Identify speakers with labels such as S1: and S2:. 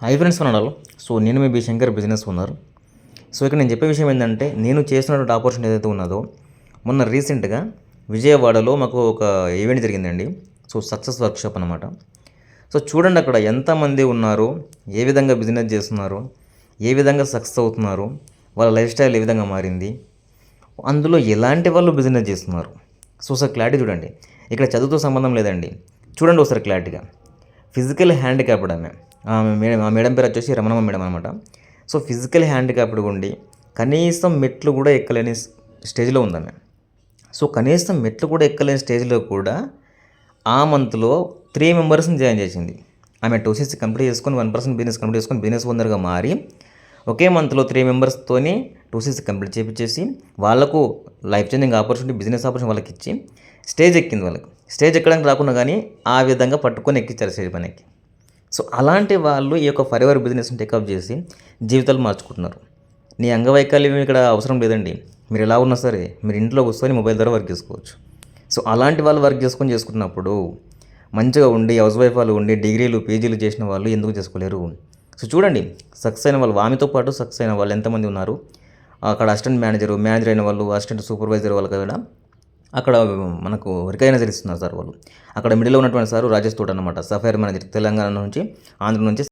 S1: Hi friends కన్నడాలో. So నేను మీ Shankar business owner. So ఇక్కడ నేను చెప్పే విషయం ఏంటంటే, నేను చేస్తున్నటువంటి ఆపర్చునిటీ ఏదైతే ఉన్నదో, మొన్న రీసెంట్గా విజయవాడలో మాకు ఒక ఈవెంట్ జరిగిందండి. సో సక్సెస్ వర్క్షాప్ అనమాట. సో చూడండి అక్కడ ఎంతమంది ఉన్నారు, ఏ విధంగా బిజినెస్ చేస్తున్నారు, ఏ విధంగా సక్సెస్ అవుతున్నారు, వాళ్ళ లైఫ్ స్టైల్ ఏ విధంగా మారింది, అందులో ఎలాంటి వాళ్ళు బిజినెస్ చేస్తున్నారు. సో ఒకసారి క్లారిటీ చూడండి. ఇక్కడ చదువుతో సంబంధం లేదండి. చూడండి ఒకసారి క్లారిటీగా. ఫిజికల్ హ్యాండిక్యాప్డ్ ఆమె. ఆ మేడం పేరు వచ్చేసి రమణమ్మ మేడం అనమాట. సో ఫిజికల్ హ్యాండిక్యాప్డ్ ఉండి కనీసం మెట్లు కూడా ఎక్కలేని స్టేజ్లో ఉందామె. సో కనీసం మెట్లు కూడా ఎక్కలేని స్టేజ్లో కూడా ఆ మంత్లో 3 మెంబర్స్ని జాయిన్ చేసింది. ఆమె 2CC కంప్లీట్ చేసుకొని 1% బిజినెస్ కంప్లీట్ చేసుకొని బిజినెస్ ఓనర్గా మారి ఒకే మంత్లో 3 మెంబర్స్తోని 2CC కంప్లీట్ చేపించేసి వాళ్ళకు life changing opportunity, business opportunity వాళ్ళకి ఇచ్చి స్టేజ్ ఎక్కింది. వాళ్ళకి స్టేజ్ ఎక్కడానికి రాకుండా కానీ ఆ విధంగా పట్టుకొని ఎక్కించారు స్టేజ్ పైనకి. సో అలాంటి వాళ్ళు ఈ యొక్క ఫరెవర్ బిజినెస్ని టేకప్ చేసి జీవితాలు మార్చుకుంటున్నారు. నీ అంగవైకల్యం ఇక్కడ అవసరం లేదండి. మీరు ఎలా ఉన్నా సరే మీరు ఇంట్లో కూర్చొని మొబైల్ ద్వారా వర్క్ చేసుకోవచ్చు. సో అలాంటి వాళ్ళు వర్క్ చేసుకున్నప్పుడు మంచిగా ఉండి హౌస్ వైఫ్ వాళ్ళు ఉండి డిగ్రీలు పీజీలు చేసిన వాళ్ళు ఎందుకు చేసుకోలేరు? సో చూడండి, సక్సెస్ అయిన వాళ్ళు, ఆమెతో పాటు సక్సెస్ అయిన వాళ్ళు ఎంతమంది ఉన్నారు. అక్కడ అసిస్టెంట్ మేనేజర్ అయిన వాళ్ళు, అసిస్టెంట్ సూపర్వైజర్ వాళ్ళు కూడా అక్కడ మనకు రికగ్నైజర్ ఇస్తున్నారు సార్ వాళ్ళు. అక్కడ మిడిల్లో ఉన్నటువంటి సార్ రాజేష్ తోట అనమాట, సఫైర్ మేనేజర్, తెలంగాణ నుంచి, ఆంధ్ర నుంచి